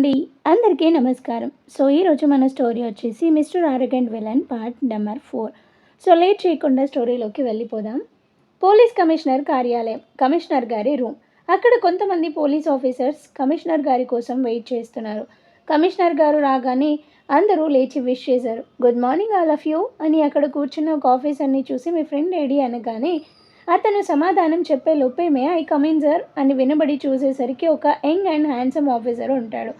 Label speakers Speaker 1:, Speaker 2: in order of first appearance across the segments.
Speaker 1: అండి అందరికీ నమస్కారం. సో ఈరోజు మన స్టోరీ వచ్చేసి mister arrogant villain part number 4. So late చేయకుండా స్టోరీలోకి వెళ్ళిపోదాం. పోలీస్ కమిషనర్ కార్యాలయం, కమిషనర్ గారి రూమ్. అక్కడ కొంతమంది పోలీస్ ఆఫీసర్స్ కమిషనర్ గారి కోసం వెయిట్ చేస్తున్నారు. కమిషనర్ గారు రాగానే అందరూ లేచి విష్ చేశారు. Good morning all of you అని అక్కడ కూర్చున్న ఒక ఆఫీసర్ని చూసి మీ ఫ్రెండ్ ఏడి అనగానే అతను సమాధానం చెప్పే లోపే మే ఐ కమిన్ సార్ అని వినబడి చూసేసరికి ఒక యంగ్ అండ్ హ్యాండ్సమ్ ఆఫీసర్ ఉంటాడు.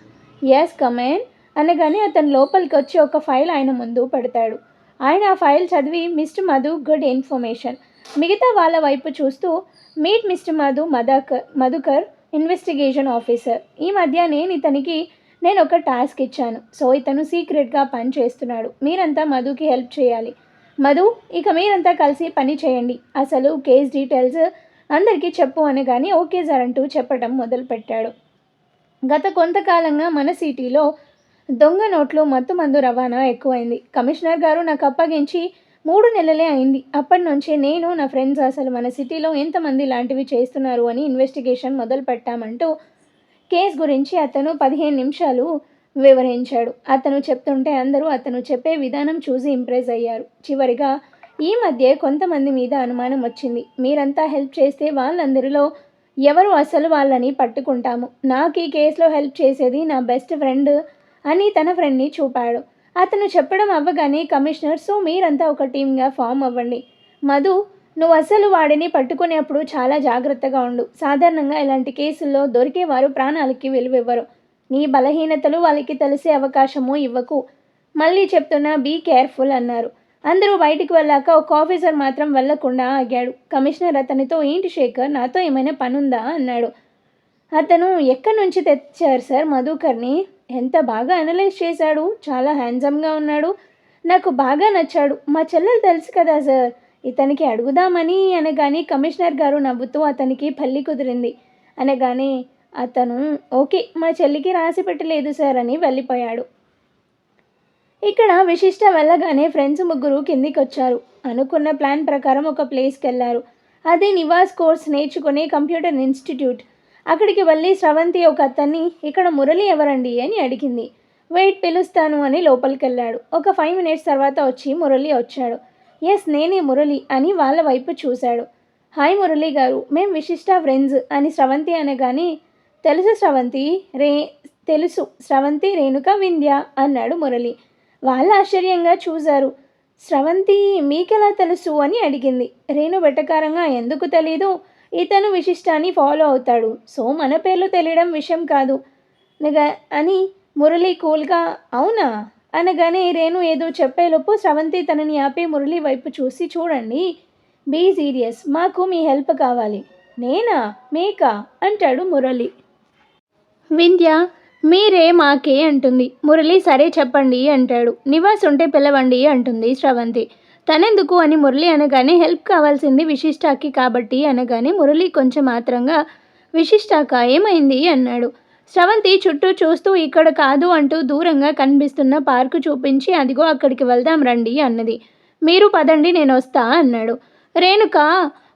Speaker 1: ఎస్ కమేన్ అనగానే అతను లోపలికి వచ్చి ఒక ఫైల్ ఆయన ముందు పెడతాడు. ఆయన ఆ ఫైల్ చదివి మిస్టర్ మధు గుడ్ ఇన్ఫర్మేషన్. మిగతా వాళ్ళ వైపు చూస్తూ meet mister Madhukar investigation officer. ఈ మధ్య నేను ఒక టాస్క్ ఇచ్చాను. సో ఇతను సీక్రెట్గా పని చేస్తున్నాడు. మీరంతా మధుకి హెల్ప్ చేయాలి. మధు, ఇక మీరంతా కలిసి పని చేయండి. అసలు కేస్ డీటెయిల్స్ అందరికీ చెప్పు అనగానే ఓకే సార్ అంటూ చెప్పడం మొదలుపెట్టాడు. గత కొంతకాలంగా మన సిటీలో దొంగ నోట్లు మత్తుమందు రవాణా ఎక్కువైంది. కమిషనర్ గారు నాకు అప్పగించి 3 నెలలే అయింది. అప్పటి నుంచి నేను నా ఫ్రెండ్స్ అసలు మన సిటీలో ఎంతమంది ఇలాంటివి చేస్తున్నారు అని ఇన్వెస్టిగేషన్ మొదలు పెట్టామంటూ కేస్ గురించి అతను 15 నిమిషాలు వివరించాడు. అతను చెప్తుంటే అందరూ అతను చెప్పే విధానం చూసి ఇంప్రెస్ అయ్యారు. చివరిగా ఈ మధ్య కొంతమంది మీద అనుమానం వచ్చింది. మీరంతా హెల్ప్ చేస్తే వాళ్ళందరిలో ఎవరు అసలు వాళ్ళని పట్టుకుంటాము. నాకు ఈ కేసులో హెల్ప్ చేసేది నా బెస్ట్ ఫ్రెండ్ అని తన ఫ్రెండ్ని చూపాడు. అతను చెప్పడం అవ్వగానే కమిషనర్, సో మీరంతా ఒక టీమ్గా ఫామ్ అవ్వండి. మధు, నువ్వు అసలు వాడిని పట్టుకునేప్పుడు చాలా జాగ్రత్తగా ఉండు. సాధారణంగా ఇలాంటి కేసుల్లో దొరికేవారు ప్రాణాలకి విలువివ్వరు. నీ బలహీనతలు వాళ్ళకి తెలిసే అవకాశము ఇవ్వకు. మళ్ళీ చెప్తున్నా, బీ కేర్ఫుల్ అన్నారు. అందరూ బయటికి వెళ్ళాక ఒక ఆఫీసర్ మాత్రం వెళ్లకుండా ఆగాడు. కమిషనర్ అతనితో, ఏంటి శేఖర్, నాతో ఏమైనా పనుందా అన్నాడు. అతను, ఎక్కడి నుంచి తెచ్చారు సార్ మధుకర్ని? ఎంత బాగా అనలైజ్ చేశాడు. చాలా హ్యాండ్సమ్గా ఉన్నాడు. నాకు బాగా నచ్చాడు. మా చెల్లెలు తెలుసు కదా సార్, ఇతనికి అడుగుదామని అనగానే కమిషనర్ గారు నవ్వుతూ అతనికి పెళ్లి కుదిరింది అనగానే అతను ఓకే, మా చెల్లికి రాసి పెట్టలేదు సార్ అని వెళ్ళిపోయాడు. ఇక్కడ విశిష్ట వెళ్ళగానే ఫ్రెండ్స్ ముగ్గురు కిందికి వచ్చారు. అనుకున్న ప్లాన్ ప్రకారం ఒక ప్లేస్కి వెళ్ళారు. అదే నివాస్ కోర్స్ నేర్చుకునే కంప్యూటర్ ఇన్స్టిట్యూట్. అక్కడికి వెళ్ళి స్రవంతి ఒక అతన్ని, ఇక్కడ మురళి ఎవరండి అని అడిగింది. వెయిట్, పిలుస్తాను అని లోపలికి వెళ్ళాడు. ఒక 5 మినిట్స్ తర్వాత వచ్చి మురళి వచ్చాడు. ఎస్, నేనే మురళి అని వాళ్ళ వైపు చూశాడు. హాయ్ మురళి గారు, మేం విశిష్ట ఫ్రెండ్స్ అని స్రవంతి అనగానే తెలుసు స్రవంతి, రేణుక, వింధ్య అన్నాడు మురళి. వాళ్ళు ఆశ్చర్యంగా చూశారు. స్రవంతి మీకెలా తెలుసు అని అడిగింది. రేణు వెటకారంగా, ఎందుకు తెలీదు, ఇతను విశిష్టాన్ని ఫాలో అవుతాడు, సో మన పేర్లు తెలియడం విషయం కాదు అని మురళి కూల్గా, అవునా అనగానే రేణు ఏదో చెప్పేలోపు స్రవంతి తనని ఆపి మురళి వైపు చూసి, చూడండి, బీ సీరియస్, మాకు మీ హెల్ప్ కావాలి. నేనా, మీకా అంటాడు మురళి. వింధ్య, మీరే మాకే అంటుంది. మురళి, సరే చెప్పండి అంటాడు. నివాస్ ఉంటే పిలవండి అంటుంది స్రవంతి. తనెందుకు అని మురళి అనగానే హెల్ప్ కావాల్సింది విశిష్టాకి కాబట్టి అనగానే మురళి కొంచెం ఆత్రంగా, విశిష్టాక ఏమైంది అన్నాడు. స్రవంతి చుట్టూ చూస్తూ ఇక్కడ కాదు అంటూ దూరంగా కనిపిస్తున్న పార్కు చూపించి, అదిగో అక్కడికి వెళ్దాం రండి అన్నది. మీరు పదండి, నేను వస్తా అన్నాడు. రేణుక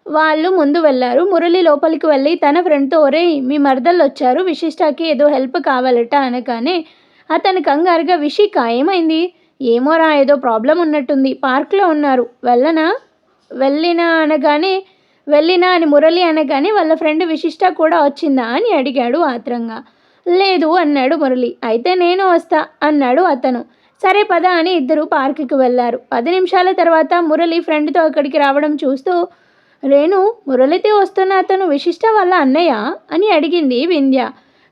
Speaker 1: వాళ్ళు ముందు వెళ్ళారు. మురళి లోపలికి వెళ్ళి తన ఫ్రెండ్తో, ఒరేయ్ మీ మరదళ్ళు వచ్చారు, విశిష్టాకి ఏదో హెల్ప్ కావాలట అనగానే అతను కంగారుగా, విషిక ఏమైంది? ఏమోరా, ఏదో ప్రాబ్లం ఉన్నట్టుంది, పార్క్లో ఉన్నారు, వెళ్ళినా అని మురళి అనగానే వాళ్ళ ఫ్రెండ్ విశిష్ట కూడా వచ్చిందా అని అడిగాడు ఆత్రంగా. లేదు అన్నాడు మురళి. అయితే నేను వస్తా అన్నాడు అతను. సరే పద అని ఇద్దరు పార్కుకి వెళ్ళారు. 10 నిమిషాల తర్వాత మురళి ఫ్రెండ్తో అక్కడికి రావడం చూస్తూ, రేణు, మురళితో వస్తున్న అతను విశిష్ట వాళ్ళ అన్నయ్య అని అడిగింది వింధ్య.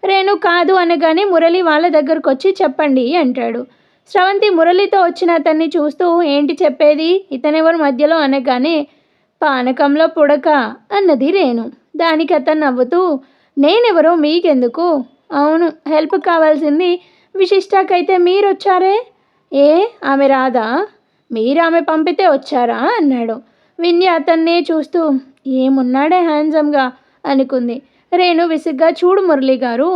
Speaker 1: రేణు కాదు అనగానే మురళి వాళ్ళ దగ్గరకు వచ్చి, చెప్పండి అంటాడు. స్రవంతి మురళితో వచ్చిన అతన్ని చూస్తూ, ఏంటి చెప్పేది, ఇతనెవరు మధ్యలో అనగానే, పానకంలో పుడక అన్నది రేణు. దానికి అతను నవ్వుతూ, నేనెవరో మీకెందుకు, అవును హెల్ప్ కావాల్సింది విశిష్టాకైతే మీరొచ్చారే, ఏ ఆమె రాదా, మీరు ఆమె పంపితే వచ్చారా అన్నాడు. వింధ్య అతన్నే చూస్తూ, ఏమున్నాడే హ్యాండ్సమ్గా అనుకుంది. రేణు విసుగ్గా, చూడు మురళి గారు,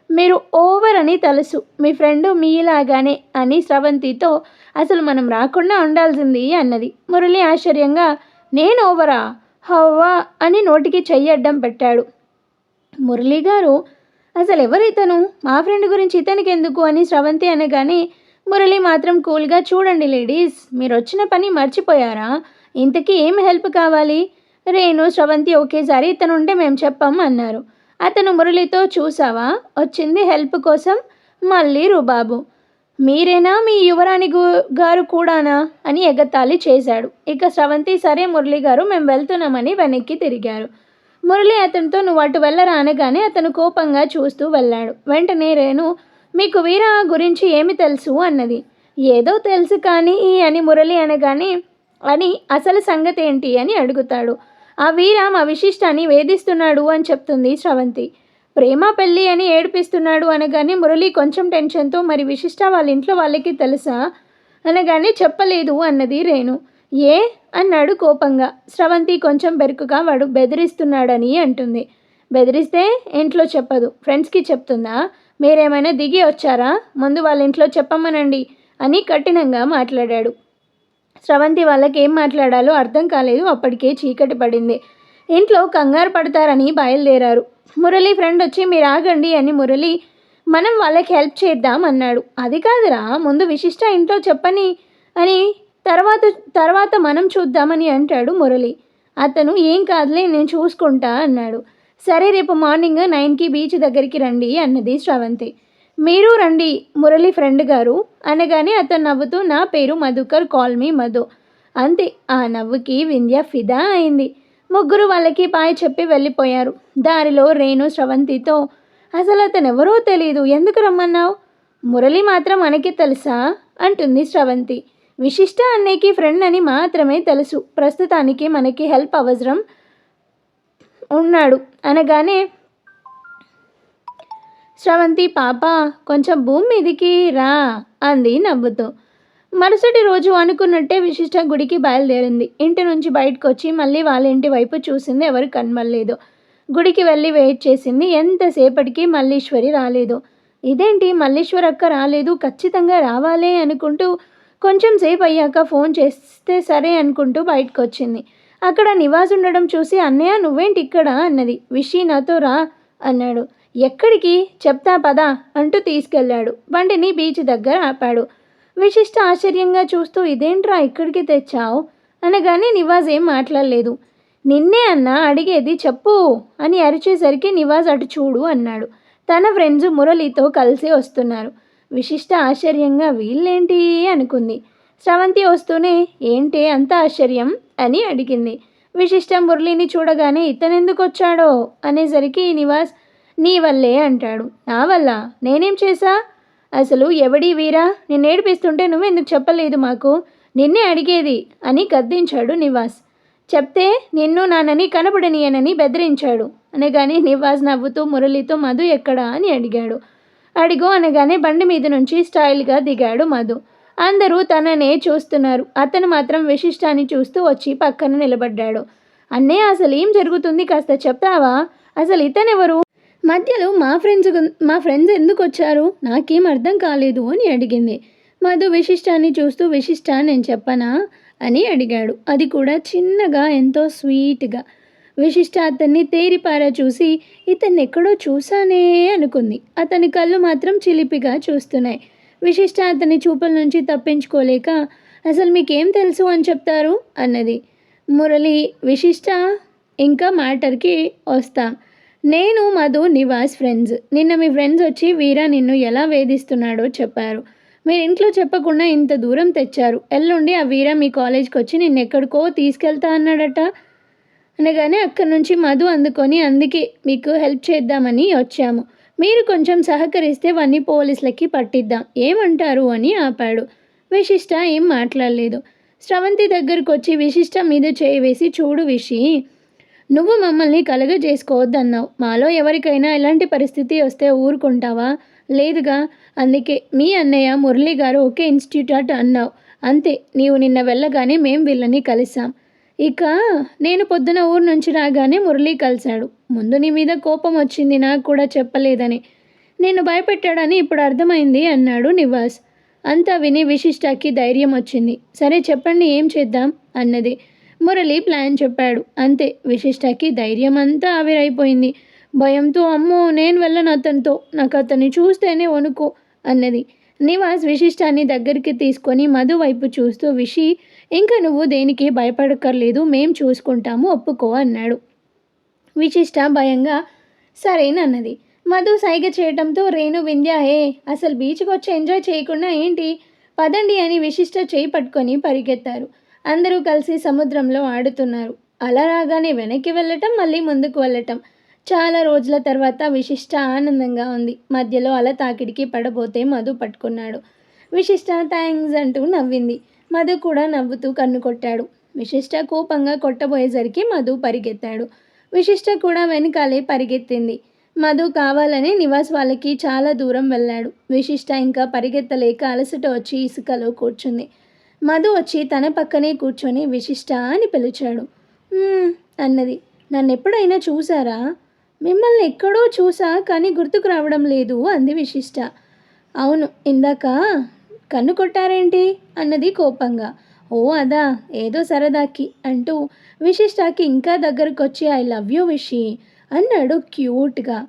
Speaker 1: మీరు ఓవర్ అని తెలుసు, మీ ఫ్రెండ్ మీలాగానే అని స్రవంతితో, అసలు మనం రాకుండా ఉండాల్సింది అన్నది. మురళి ఆశ్చర్యంగా, నేను ఓవరా, హవ్వా అని నోటికి చెయ్యడ్డం పెట్టాడు. మురళి గారు, అసలు ఎవరితను, మా ఫ్రెండ్ గురించి ఇతనికి ఎందుకు అని స్రవంతి అనగానే మురళి మాత్రం కూల్గా, చూడండి లేడీస్, మీరు వచ్చిన పని మర్చిపోయారా? ఇంతకీ ఏం హెల్ప్ కావాలి? రేణు స్రవంతి ఒకేసారి ఇతను ఉంటే మేము చెప్పాం అన్నారు. అతను మురళితో, చూసావా వచ్చింది హెల్ప్ కోసం, మళ్ళీ రుబాబు. మీరేనా, మీ యువరాణి గారు కూడానా అని ఎగతాళి చేశాడు. ఇక స్రవంతి, సరే మురళి గారు మేము వెళ్తున్నామని వెనక్కి తిరిగారు. మురళి అతనితో, నువ్వు అటు వెళ్ళరా అనగానే అతను కోపంగా చూస్తూ వెళ్ళాడు. వెంటనే రేణు, మీకు వీర గురించి ఏమి తెలుసు అన్నది. ఏదో తెలుసు కానీ అని మురళి అనగానే, అని అసలు సంగతి ఏంటి అని అడుగుతాడు. ఆ వీర మా విశిష్టాన్ని వేధిస్తున్నాడు అని చెప్తుంది స్రవంతి. ప్రేమ పెళ్ళి అని ఏడిపిస్తున్నాడు అనగానే మురళి కొంచెం టెన్షన్తో, మరి విశిష్ట వాళ్ళ ఇంట్లో వాళ్ళకి తెలుసా అనగానే చెప్పలేదు అన్నది రేణు. ఏ అన్నాడు కోపంగా. స్రవంతి కొంచెం బెరుకుగా, వాడు బెదిరిస్తున్నాడని అంటుంది. బెదిరిస్తే ఇంట్లో చెప్పదు, ఫ్రెండ్స్కి చెప్తుందా? మీరేమైనా దిగి వచ్చారా? ముందు వాళ్ళ ఇంట్లో చెప్పమనండి అని కఠినంగా మాట్లాడాడు. స్రవంతి వాళ్ళకి ఏం మాట్లాడాలో అర్థం కాలేదు. అప్పటికే చీకటి పడింది. ఇంట్లో కంగారు పడతారని బయలుదేరారు. మురళి ఫ్రెండ్ వచ్చి, మీరు ఆగండి అని మురళి, మనం వాళ్ళకి హెల్ప్ చేద్దాం అన్నాడు. అది కాదురా, ముందు విశిష్ట ఇంట్లో చెప్పని అని తర్వాత మనం చూద్దామని అంటాడు మురళి. అతను, ఏం కాదులే నేను చూసుకుంటా అన్నాడు. సరే రేపు మార్నింగ్ 9కి బీచ్ దగ్గరికి రండి అన్నది స్రవంతి. మీరు రండి మురళి ఫ్రెండ్ గారు అనగానే అతను నవ్వుతూ, నా పేరు మధుకర్, కాల్ మీ మధు. అంతే. ఆ నవ్వుకి వింధ్య ఫిదా అయింది. ముగ్గురు వాళ్ళకి బాయ్ చెప్పి వెళ్ళిపోయారు. దారిలో రేణు స్రవంతితో, అసలు అతను ఎవరో తెలీదు, ఎందుకు రమ్మన్నావు? మురళి మాత్రం మనకి తెలుసా అంటుంది స్రవంతి. విశిష్ట అన్నయ్యకి ఫ్రెండ్ అని మాత్రమే తెలుసు, ప్రస్తుతానికి మనకి హెల్ప్ అవసరం ఉన్నాడు అనగానే స్రవంతి, పాప కొంచెం భూమి మీదికి రా అంది నవ్వుతూ. మరుసటి రోజు అనుకున్నట్టే విశిష్ట గుడికి బయలుదేరింది. ఇంటి నుంచి బయటకు వచ్చి మళ్ళీ వాళ్ళ ఇంటి వైపు చూసింది. ఎవరు కనబడలేదు. గుడికి వెళ్ళి వెయిట్ చేసింది. ఎంతసేపటికి మల్లీశ్వరి రాలేదు. ఇదేంటి, మల్లీశ్వరి అక్క రాలేదు, ఖచ్చితంగా రావాలే అనుకుంటూ కొంచెం సేపు అయ్యాక ఫోన్ చేస్తే సరే అనుకుంటూ బయటకు వచ్చింది. అక్కడ నివాస్ ఉండడం చూసి, అన్నయ్య నువ్వేంటి ఇక్కడ అన్నది. విషి నాతో రా అన్నాడు. ఎక్కడికి? చెప్తా పదా అంటూ తీసుకెళ్లాడు. బండిని బీచ్ దగ్గర ఆపాడు. విశిష్ట ఆశ్చర్యంగా చూస్తూ, ఇదేంట్రా ఇక్కడికి తెచ్చావు అనగానే నివాజ్ ఏం మాట్లాడలేదు. నిన్నే అన్నా అడిగేది, చెప్పు అని అరిచేసరికి నివాజ్ అటు చూడు అన్నాడు. తన ఫ్రెండ్స్ మురళితో కలిసి వస్తున్నారు. విశిష్ట ఆశ్చర్యంగా, వీళ్ళేంటి అనుకుంది. స్రవంతి వస్తూనే, ఏంటి అంత ఆశ్చర్యం అని అడిగింది. విశిష్ట మురళిని చూడగానే, ఇతనెందుకు వచ్చాడో అనేసరికి నివాస్, నీ వల్లే అంటాడు. నా వల్ల? నేనేం చేశా? అసలు ఎవడి వీరా, నిన్ను ఏడిపిస్తుంటే నువ్వెందుకు చెప్పలేదు మాకు? నిన్నే అడిగేది అని గద్దించాడు నివాస్. చెప్తే నిన్ను నాన్నని కనపడనీయనని బెదిరించాడు అనగానే నివాస్ నవ్వుతూ మురళితో, మధు ఎక్కడా అని అడిగాడు. అడిగో అనగానే బండి మీద నుంచి స్టైల్గా దిగాడు మధు. అందరూ తననే చూస్తున్నారు. అతను మాత్రం విశిష్టాన్ని చూస్తూ వచ్చి పక్కన నిలబడ్డాడు. అన్నయ్య, అసలు ఏం జరుగుతుంది, కాస్త చెప్తావా? అసలు ఇతనెవరు? మధ్యలో మా ఫ్రెండ్స్ ఎందుకు వచ్చారు? నాకేం అర్థం కాలేదు అని అడిగింది. మధు విశిష్టాన్ని చూస్తూ, విశిష్ట నేను చెప్పనా అని అడిగాడు. అది కూడా చిన్నగా, ఎంతో స్వీట్గా. విశిష్ట అతన్ని తేరిపారా చూసి, ఇతన్ని ఎక్కడో చూసానే అనుకుంది. అతని కళ్ళు మాత్రం చిలిపిగా చూస్తున్నాయి. విశిష్ట అతని చూపుల నుంచి తప్పించుకోలేక, అసలు మీకేం తెలుసు అని చెప్తారు అన్నది. మురళి, విశిష్ట ఇంకా మ్యాటర్కి వస్తాం. నేను మధు నివాస్ ఫ్రెండ్స్. నిన్న మీ ఫ్రెండ్స్ వచ్చి వీరా నిన్ను ఎలా వేధిస్తున్నాడో చెప్పారు. మీరు ఇంట్లో చెప్పకుండా ఇంత దూరం తెచ్చారు. ఎల్లుండి ఆ వీరా మీ కాలేజ్కి వచ్చి నిన్నెక్కడికో తీసుకెళ్తా అన్నాడట అనగానే అక్కడి నుంచి మధు అందుకొని, అందుకే మీకు హెల్ప్ చేద్దామని వచ్చాము. మీరు కొంచెం సహకరిస్తే వాన్ని పోలీసులకి పట్టిద్దాం, ఏమంటారు అని ఆపాడు. విశిష్ట ఏం మాట్లాడలేదు. స్రవంతి దగ్గరకు వచ్చి విశిష్ట మీద చేయి వేసి, చూడు విషి, నువ్వు మమ్మల్ని కలగజేసుకోవద్దన్నావు. మాలో ఎవరికైనా ఇలాంటి పరిస్థితి వస్తే ఊరుకుంటావా? లేదుగా. అందుకే మీ అన్నయ్య మురళి గారు ఒకే ఇన్స్టిట్యూట్ అన్నావు. అంతే. నీవు నిన్న వెళ్ళగానే మేం వీళ్ళని కలిసాం. ఇక నేను పొద్దున ఊరు నుంచి రాగానే మురళి కలిశాడు. ముందు నీ మీద కోపం వచ్చింది, నాకు కూడా చెప్పలేదని. నేను భయపెట్టాడని ఇప్పుడు అర్థమైంది అన్నాడు నివాస్. అంతా విని విశిష్టకి ధైర్యం వచ్చింది. సరే చెప్పండి, ఏం చేద్దాం అన్నది. మురళి ప్లాన్ చెప్పాడు. అంతే. విశిష్టకి ధైర్యం అంతా ఆవిరైపోయింది. భయంతో అమ్మో నేను వెళ్ళను అతనితో, నాకు అతన్ని చూస్తేనే వణుకు అన్నది. నివాస్ విశిష్టాన్ని దగ్గరికి తీసుకొని మధు వైపు చూస్తూ విషి ఇంకా నువ్వు దేనికి భయపడక్కర్లేదు, మేం చూసుకుంటాము, ఒప్పుకో అన్నాడు. విశిష్ట భయంగా సరేనన్నది. మధు సైగ చేయటంతో రేణు వింధ్య అసలు బీచ్కి వచ్చి ఎంజాయ్ చేయకుండా ఏంటి, పదండి అని విశిష్ట చేయి పట్టుకొని పరిగెత్తారు. అందరూ కలిసి సముద్రంలో ఆడుతున్నారు. అలా రాగానే వెనక్కి వెళ్ళటం, మళ్ళీ ముందుకు వెళ్ళటం. చాలా రోజుల తర్వాత విశిష్ట ఆనందంగా ఉంది. మధ్యలో అల తాకిడికి పడబోతే మధు పట్టుకున్నాడు. విశిష్ట థ్యాంక్స్ అంటూ నవ్వింది. మధు కూడా నవ్వుతూ కన్ను కొట్టాడు. విశిష్ట కోపంగా కొట్టబోయేసరికి మధు పరిగెత్తాడు. విశిష్ట కూడా వెనకాలే పరిగెత్తింది. మధు కావాలని నివాస్ వాళ్ళకి చాలా దూరం వెళ్ళాడు. విశిష్ట ఇంకా పరిగెత్తలేక అలసట వచ్చి ఇసుకలో కూర్చుంది. మధు వచ్చి తన పక్కనే కూర్చొని విశిష్ట అని పిలిచాడు. అన్నది. నన్నెప్పుడైనా చూసారా? మిమ్మల్ని ఎక్కడో చూసా కానీ గుర్తుకు రావడం లేదు అంది విశిష్ట. అవును, ఇందాక కన్ను కొట్టారేంటి అన్నది కోపంగా. ఓ అదా, ఏదో సరదాకి అంటూ విశిష్టకి ఇంకా దగ్గరకొచ్చి ఐ లవ్ యూ విషి అన్నాడు క్యూట్గా.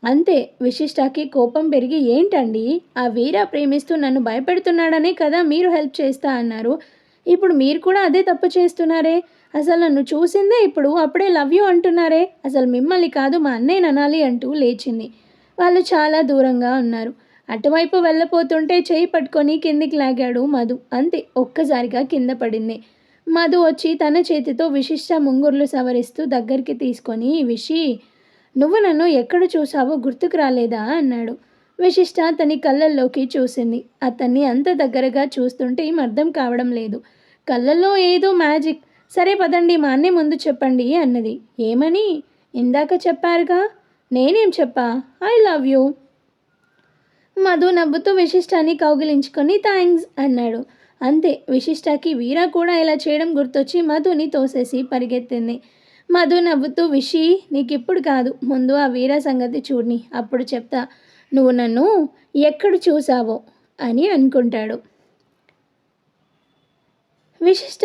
Speaker 1: అంతే, విశిష్టకి కోపం పెరిగి ఏంటండి, ఆ వీరా ప్రేమిస్తూ నన్ను భయపెడుతున్నాడనే కదా మీరు హెల్ప్ చేస్తా అన్నారు, ఇప్పుడు మీరు కూడా అదే తప్పు చేస్తున్నారే, అసలు నన్ను చూసిందే ఇప్పుడు అప్పుడే లవ్ యూ అంటున్నారే, అసలు మిమ్మల్ని కాదు మా అన్నయ్యని అనాలి అంటూ లేచింది. వాళ్ళు చాలా దూరంగా ఉన్నారు. అటువైపు వెళ్ళపోతుంటే చేయి పట్టుకొని కిందికి లాగాడు మధు. అంతే, ఒక్కసారిగా కింద పడింది. మధు వచ్చి తన చేతితో విశిష్ట ముంగుర్లు సవరిస్తూ దగ్గరికి తీసుకొని విషి నువ్వు నన్ను ఎక్కడ చూసావో గుర్తుకు రాలేదా అన్నాడు. విశిష్ట అతని కళ్ళల్లోకి చూసింది. అతన్ని అంత దగ్గరగా చూస్తుంటే ఏం అర్థం కావడం లేదు. కళ్ళల్లో ఏదో మ్యాజిక్. సరే పదండి, మా అన్నే ముందు చెప్పండి అన్నది. ఏమని? ఇందాక చెప్పారుగా. నేనేం చెప్పా? I love you. మధు నవ్వుతూ విశిష్టాన్ని కౌగిలించుకొని థ్యాంక్స్ అన్నాడు. అంతే, విశిష్టకి వీరా కూడా ఇలా చేయడం గుర్తొచ్చి మధుని తోసేసి పరిగెత్తింది. మధు నవ్వుతూ విషి నీకిప్పుడు కాదు, ముందు ఆ వీరా సంగతి చూడని, అప్పుడు చెప్తా నువ్వు నన్ను ఎక్కడ చూసావో అని అనుకుంటాడు. విశిష్ట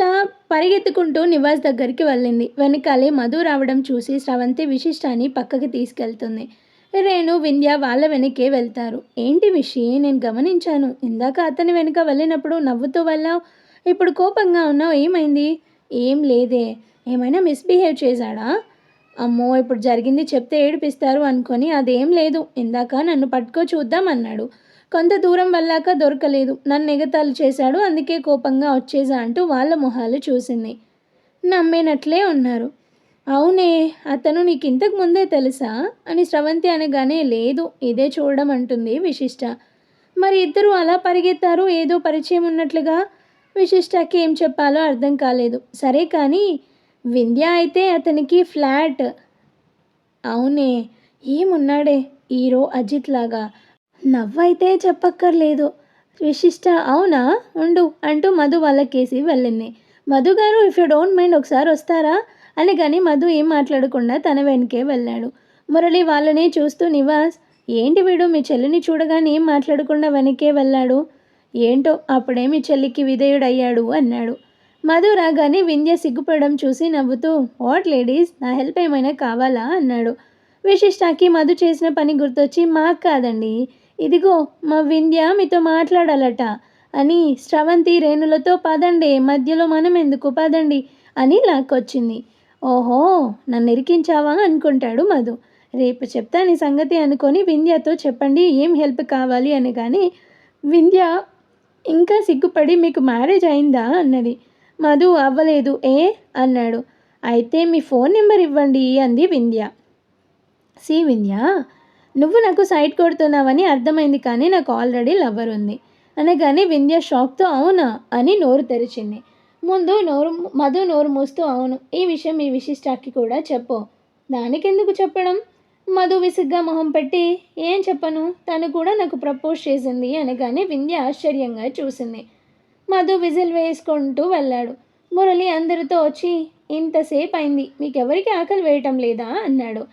Speaker 1: పరిగెత్తుకుంటూ నివాస్ దగ్గరికి వెళ్ళింది. వెనకాలే మధు రావడం చూసి స్రవంతి విశిష్టాన్ని పక్కకి తీసుకెళ్తుంది. రేణు వింధ్య వాళ్ళ వెనకే వెళ్తారు. ఏంటి విషయం, నేను గమనించాను, ఇందాక అతని వెనుక వెళ్ళినప్పుడు నవ్వుతూ వెళ్ళావు, ఇప్పుడు కోపంగా ఉన్నావు, ఏమైంది? ఏం లేదే, ఏమైనా మిస్బిహేవ్ చేశాడా? అమ్మో, ఇప్పుడు జరిగింది చెప్తే ఏడిపిస్తారు అనుకొని అదేం లేదు, ఇందాక నన్ను పట్టుకో చూద్దాం అన్నాడు. కొంత దూరం వెళ్ళాక దొరకలేదు, నన్ను ఎగతాళి చేశాడు, అందుకే కోపంగా వచ్చేసా అంటూ వాళ్ళ మొహాలు చూసింది. నమ్మేనట్లే ఉన్నారు. అవునే, అతను నీకు ఇంతకు ముందే తెలుసా అని స్రవంతి అనగానే లేదు, ఇదే చూడడం అంటుంది విశిష్ట. మరి ఇద్దరు అలా పరిగెత్తారు, ఏదో పరిచయం ఉన్నట్లుగా. విశిష్టకి ఏం చెప్పాలో అర్థం కాలేదు. సరే కానీ వింధ్య అయితే అతనికి ఫ్లాట్. అవునే, ఏమున్నాడే హీరో అజిత్ లాగా. నవ్వైతే చెప్పక్కర్లేదు. విశిష్ట అవునా ఉండు అంటూ మధు వాళ్ళకేసి వెళ్ళింది. మధు గారు, ఇఫ్ యూ డోంట్ మైండ్ ఒకసారి వస్తారా అని కానీ మధు ఏం మాట్లాడకుండా తన వెనకే వెళ్ళాడు. మురళి వాళ్ళనే చూస్తూ నివాస్ ఏంటి వీడు మీ చెల్లిని చూడగానే ఏం మాట్లాడకుండా వెనకే వెళ్ళాడు, ఏంటో అప్పుడే మీ చెల్లికి విధేయుడయ్యాడు అన్నాడు. మధు రాగానే వింధ్య సిగ్గుపడడం చూసి నవ్వుతూ వాట్ లేడీస్, నా హెల్ప్ ఏమైనా కావాలా అన్నాడు. విశిష్టకి మధు చేసిన పని గుర్తొచ్చి మాకు కాదండి, ఇదిగో మా వింధ్య మీతో మాట్లాడాలట అని స్రవంతి రేణులతో పదండి, మధ్యలో మనం ఎందుకు పదండి అని లాక్కొచ్చింది. ఓహో, నన్ను ఇరికించావా అనుకుంటాడు మధు. రేపు చెప్తా నీ సంగతి అనుకొని వింధ్యతో చెప్పండి ఏం హెల్ప్ కావాలి అని. కానీ వింధ్య ఇంకా సిగ్గుపడి మీకు మ్యారేజ్ అయిందా అన్నది. మధు అవ్వలేదు అన్నాడు. అయితే మీ ఫోన్ నెంబర్ ఇవ్వండి అంది వింధ్య. వింధ్య, నువ్వు నాకు సైట్ కొడుతున్నావని అర్థమైంది, కానీ నాకు ఆల్రెడీ లవ్వర్ ఉంది అనగానే వింధ్య షాక్తో అవునా అని నోరు తెరిచింది. మధు నోరు మూస్తూ అవును, ఈ విషయం మీ విశిష్టాకి కూడా చెప్పు. దానికెందుకు చెప్పడం? మధు విసుగ్గా మొహం పెట్టి ఏం చెప్పను, తను కూడా నాకు ప్రపోజ్ చేసింది అనగానే వింధ్య ఆశ్చర్యంగా చూసింది. మధు విజిల్ వేసుకుంటూ వెళ్ళాడు. మురళి అందరితో వచ్చి ఇంతసేపు అయింది, మీకెవరికి ఆకలి వేయటం లేదా అన్నాడు.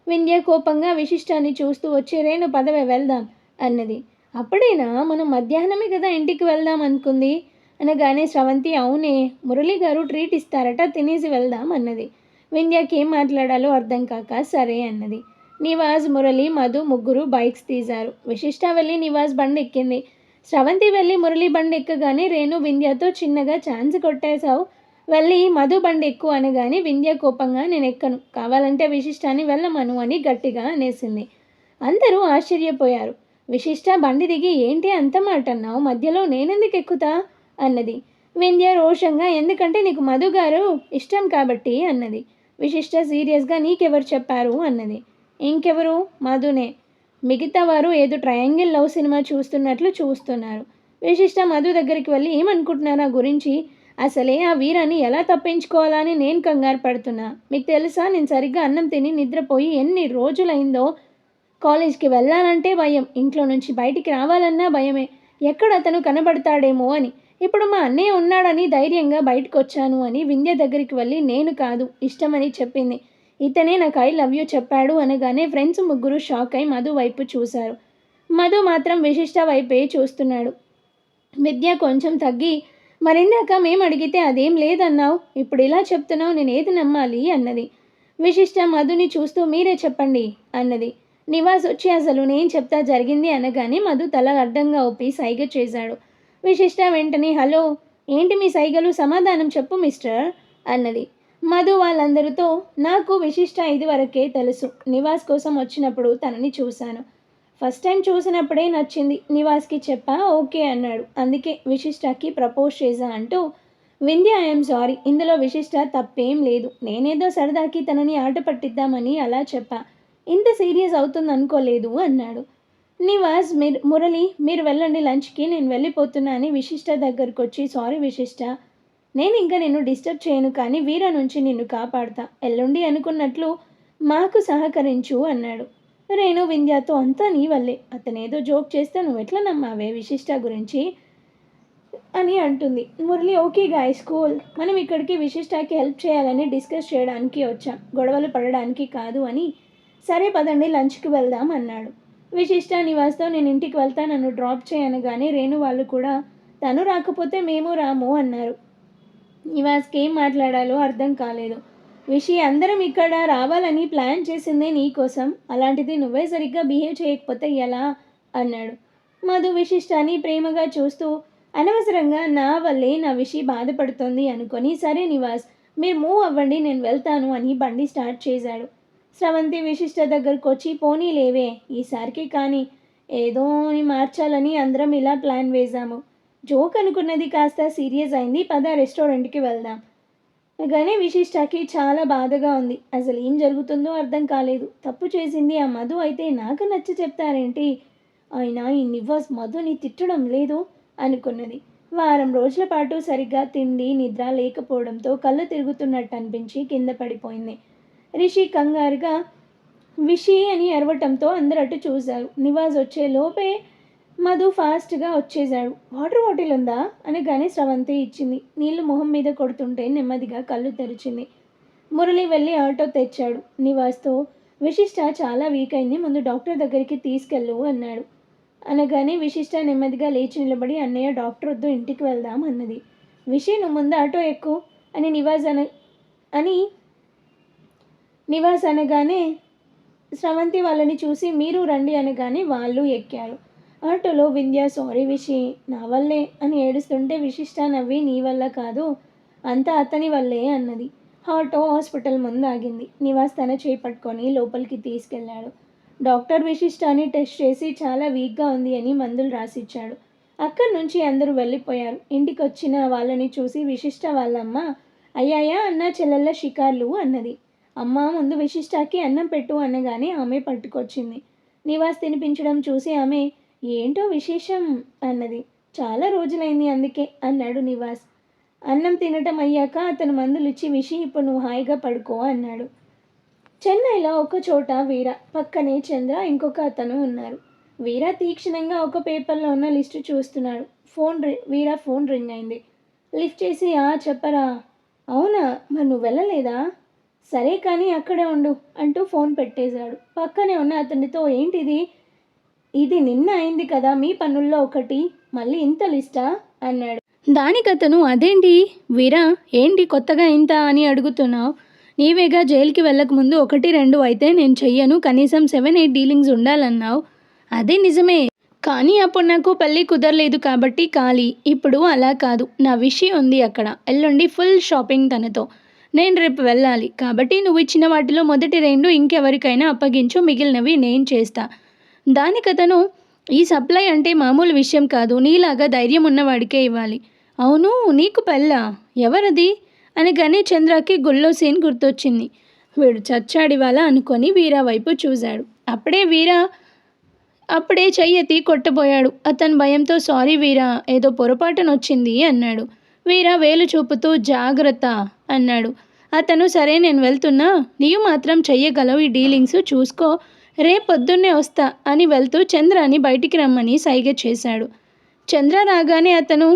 Speaker 1: వింధ్య కోపంగా విశిష్టాన్ని చూస్తూ వచ్చి రేణు పదవే వెళ్దాం అన్నది. అప్పుడేనా, మనం మధ్యాహ్నమే కదా ఇంటికి వెళ్దాం అనుకుంది అనగానే స్రవంతి అవునే, మురళి గారు ట్రీట్ ఇస్తారట, తినేసి వెళ్దాం అన్నది. వింధ్యకి ఏం మాట్లాడాలో అర్థం కాక సరే అన్నది. నివాజ్, మురళి, మధు ముగ్గురు బైక్స్ తీశారు. విశిష్ట వెళ్ళి నివాజ్ బండి ఎక్కింది. స్రవంతి వెళ్ళి మురళి బండి ఎక్కగానే రేణు వింధ్యతో చిన్నగా ఛాన్స్ కొట్టేశావు, వెళ్ళి మధు బండి ఎక్కువ అనగానే వింధ్య కోపంగా నేను ఎక్కను, కావాలంటే విశిష్టాన్ని వెళ్ళమను అని గట్టిగా అనేసింది. అందరూ ఆశ్చర్యపోయారు. విశిష్ట బండి దిగి ఏంటి అంత మాట అన్నావు, మధ్యలో నేనెందుకు ఎక్కుతా అన్నది. వింధ్య రోషంగా ఎందుకంటే నీకు మధు గారు ఇష్టం కాబట్టి అన్నది. విశిష్ట సీరియస్గా నీకెవరు చెప్పారు అన్నది. ఇంకెవరు, మధునే. మిగతా వారు ఏదో ట్రయాంగిల్ లవ్ సినిమా చూస్తున్నట్లు చూస్తున్నారు. విశిష్ట మధు దగ్గరికి వెళ్ళి ఏమనుకుంటున్నారా గురించి, అసలే ఆ వీరాన్ని ఎలా తప్పించుకోవాలని నేను కంగారు పడుతున్నా. మీకు తెలుసా, నేను సరిగ్గా అన్నం తిని నిద్రపోయి ఎన్ని రోజులైందో. కాలేజ్కి వెళ్ళాలంటే భయం, ఇంట్లో నుంచి బయటికి రావాలన్నా భయమే, ఎక్కడ అతను కనబడతాడేమో అని. ఇప్పుడు మా అన్నయ్య ఉన్నాడని ధైర్యంగా బయటకు వచ్చాను అని వింధ్య దగ్గరికి వెళ్ళి నేను కాదు ఇష్టమని చెప్పింది. ఇతనే నాకు ఐ లవ్ యూ చెప్పాడు అనగానే ఫ్రెండ్స్ ముగ్గురు షాక్ అయి మధు వైపు చూశారు. మధు మాత్రం విశిష్ట వైపే చూస్తున్నాడు. విద్య కొంచెం తగ్గి మరిందాక మేము అడిగితే అదేం లేదన్నావు, ఇప్పుడు ఇలా చెప్తున్నావు, నేను ఏది నమ్మాలి అన్నది. విశిష్ట మధుని చూస్తూ మీరే చెప్పండి అన్నది. నివాస్ వచ్చి అసలు నేను చెప్తా జరిగింది అనగానే మధు తల అడ్డంగా ఊపి సైగ చేశాడు. విశిష్ట వెంటనే హలో, ఏంటి మీ సైగలు, సమాధానం చెప్పు మిస్టర్ అన్నది. మధు వాళ్ళందరితో నాకు విశిష్ట ఇదివరకే తెలుసు, నివాస్ కోసం వచ్చినప్పుడు తనని చూశాను, ఫస్ట్ టైం చూసినప్పుడే నచ్చింది, నివాస్కి చెప్పా ఓకే అన్నాడు, అందుకే విశిష్టకి ప్రపోజ్ చేశా అంటూ. వింధ్య ఐఎమ్ సారీ, ఇందులో విశిష్ట తప్పేం లేదు, నేనేదో సరదాకి తనని ఆట పట్టిద్దామని అలా చెప్పా, ఇంత సీరియస్ అవుతుంది అనుకోలేదు అన్నాడు. నివాస్ మురళి మీరు వెళ్ళండి లంచ్కి, నేను వెళ్ళిపోతున్నా అని విశిష్ట దగ్గరకు వచ్చి సారీ విశిష్ట, నేను ఇంకా నిన్ను డిస్టర్బ్ చేయను కానీ వీర నుంచి నిన్ను కాపాడుతా, ఎల్లుండి అనుకున్నట్లు మాకు సహకరించు అన్నాడు. రేణు వింధ్యతో అంతా నీ వల్లే, అతనేదో జోక్ చేస్తే నువ్వు ఎట్లా నమ్మావే విశిష్ట గురించి అని అంటుంది. మురళి ఓకే గాయ్స్ కూల్, మనం ఇక్కడికి విశిష్టకి హెల్ప్ చేయాలని డిస్కస్ చేయడానికి వచ్చాం, గొడవలు పడడానికి కాదు అని. సరే పదండి లంచ్కి వెళ్దాం అన్నాడు. విశిష్ట నివాస్తో నేను ఇంటికి వెళ్తా, నన్ను డ్రాప్ చేయనగానే రేణు వాళ్ళు కూడా తను రాకపోతే మేము రాము అన్నారు. నివాస్కి ఏం మాట్లాడాలో అర్థం కాలేదు. విషి అందరం ఇక్కడ రావాలని ప్లాన్ చేసిందే నీకోసం, అలాంటిది నువ్వే సరిగ్గా బిహేవ్ చేయకపోతే ఎలా అన్నాడు. మధు విశిష్టాన్ని ప్రేమగా చూస్తూ అనవసరంగా నా వల్లే నా విషి బాధపడుతుంది అనుకొని సరే నివాస్ మీరు మూవ్ అవ్వండి నేను వెళ్తాను అని బండి స్టార్ట్ చేశాడు. స్రవంతి విశిష్ట దగ్గరకు వచ్చి పోనీ లేవే ఈసారికి కానీ ఏదోని మార్చాలని అందరం ఇలా ప్లాన్ వేశాము, జోక్ అనుకున్నది కాస్త సీరియస్ అయింది, పద రెస్టారెంట్కి వెళ్దాం. కానీ విశిష్టకి చాలా బాధగా ఉంది, అసలు ఏం జరుగుతుందో అర్థం కాలేదు, తప్పు చేసింది ఆ మధు అయితే నాకు నచ్చ చెప్తారేంటి, అయినా ఈ నివాస్ మధుని తిట్టడం లేదు అనుకున్నది. వారం రోజుల పాటు సరిగ్గా తిండి నిద్ర లేకపోవడంతో కళ్ళు తిరుగుతున్నట్టు అనిపించి కింద పడిపోయింది. రిషి కంగారుగా విషి అని అరవటంతో అందరూ అటు చూశారు. నివాజ్ వచ్చే లోపే మధు ఫాస్ట్గా వచ్చేశాడు. వాటర్ బాటిల్ ఉందా అనగానే స్రవంతి ఇచ్చింది. నీళ్లు మొహం మీద కొడుతుంటే నెమ్మదిగా కళ్ళు తెరిచింది. మురళి వెళ్ళి ఆటో తెచ్చాడు. నివాస్తో విశిష్ట చాలా వీక్ అయింది, ముందు డాక్టర్ దగ్గరికి తీసుకెళ్ళు అన్నాడు. అనగానే విశిష్ట నెమ్మదిగా లేచి నిలబడి అన్నయ్య డాక్టర్ వద్దు ఇంటికి వెళ్దాం అన్నది. విషి నువ్వు ముందు ఆటో ఎక్కు అని నివాస్ అనగానే స్రవంతి వాళ్ళని చూసి మీరు రండి అనగానే వాళ్ళు ఎక్కారు. ఆటోలో వింధ్య సారీ విషి నా వల్లే అని ఏడుస్తుంటే విశిష్ట నవ్వి నీ వల్ల కాదు అంతా అతని వల్లే అన్నది. ఆటో హాస్పిటల్ ముందు ఆగింది. నివాస్ తన చేపట్టుకొని లోపలికి తీసుకెళ్లాడు. డాక్టర్ విశిష్టాన్ని టెస్ట్ చేసి చాలా వీక్గా ఉంది అని మందులు రాసిచ్చాడు. అక్కడి నుంచి అందరూ వెళ్ళిపోయారు. ఇంటికి వచ్చిన వాళ్ళని చూసి విశిష్ట వాళ్ళమ్మ అయ్యాయా అన్న చెల్లెళ్ళ షికార్లు అన్నది. అమ్మ ముందు విశిష్టకి అన్నం పెట్టు అనగానే ఆమె పట్టుకొచ్చింది. నివాస్ తినిపించడం చూసి ఆమె ఏంటో విశేషం అన్నది. చాలా రోజులైంది అందుకే అన్నాడు నివాస్. అన్నం తినటం అయ్యాక అతను మందులు ఇచ్చి విషి ఇప్పుడు నువ్వు హాయిగా పడుకో అన్నాడు. చెన్నైలో ఒక చోట వీర, పక్కనే చంద్ర ఇంకొక అతను ఉన్నారు. వీర తీక్షణంగా ఒక పేపర్లో ఉన్న లిస్టు చూస్తున్నాడు. వీర ఫోన్ రింగ్ అయింది. లిఫ్ట్ చేసి చెప్పరా, అవునా మరి నువ్వు వెళ్ళలేదా, సరే కానీ అక్కడే ఉండు అంటూ ఫోన్ పెట్టేశాడు. పక్కనే ఉన్న అతనితో ఏంటిది, ఇది నిన్న అయింది కదా మీ పనుల్లో ఒకటి, మళ్ళీ ఇంత లిస్టా అన్నాడు. దానికతను అదేంటి వీరా ఏంటి కొత్తగా ఇంత అని అడుగుతున్నావు, నీవేగా జైలుకి వెళ్ళకముందు 1-2 అయితే నేను చెయ్యను, కనీసం 7-8 డీలింగ్స్ ఉండాలన్నావు. అదే నిజమే, కానీ అప్పుడు నాకు పెళ్ళి కుదరలేదు కాబట్టి ఖాళీ. ఇప్పుడు అలా కాదు, నా విషయం ఉంది అక్కడ. ఎల్లుండి ఫుల్ షాపింగ్ తనతో. నేను రేపు వెళ్ళాలి కాబట్టి నువ్వు ఇచ్చిన వాటిలో మొదటి 2 ఇంకెవరికైనా అప్పగించు, మిగిలినవి నేను చేస్తా. దానికతను, ఈ సప్లై అంటే మామూలు విషయం కాదు, నీలాగా ధైర్యం ఉన్నవాడికే ఇవ్వాలి. అవును, నీకు పెళ్ళా? ఎవరది అనగానే చంద్రకి గుళ్ళో సీన్ గుర్తొచ్చింది. వీడు చచ్చాడివాళ అనుకొని వీరా వైపు చూశాడు. అప్పుడే చెయ్యెత్తి కొట్టబోయాడు. అతను భయంతో సారీ వీరా, ఏదో పొరపాటునొచ్చింది అన్నాడు. వీరా వేలు చూపుతూ జాగ్రత్త అన్నాడు. అతను సరే నేను వెళ్తున్నా, నీవు మాత్రం చెయ్యగలవు ఈ డీలింగ్స్, చూసుకో, రేపొద్దున్నే వస్తా అని వెళ్తూ చంద్రాని బయటికి రమ్మని సైగ చేశాడు. చంద్ర రాగానే అతను,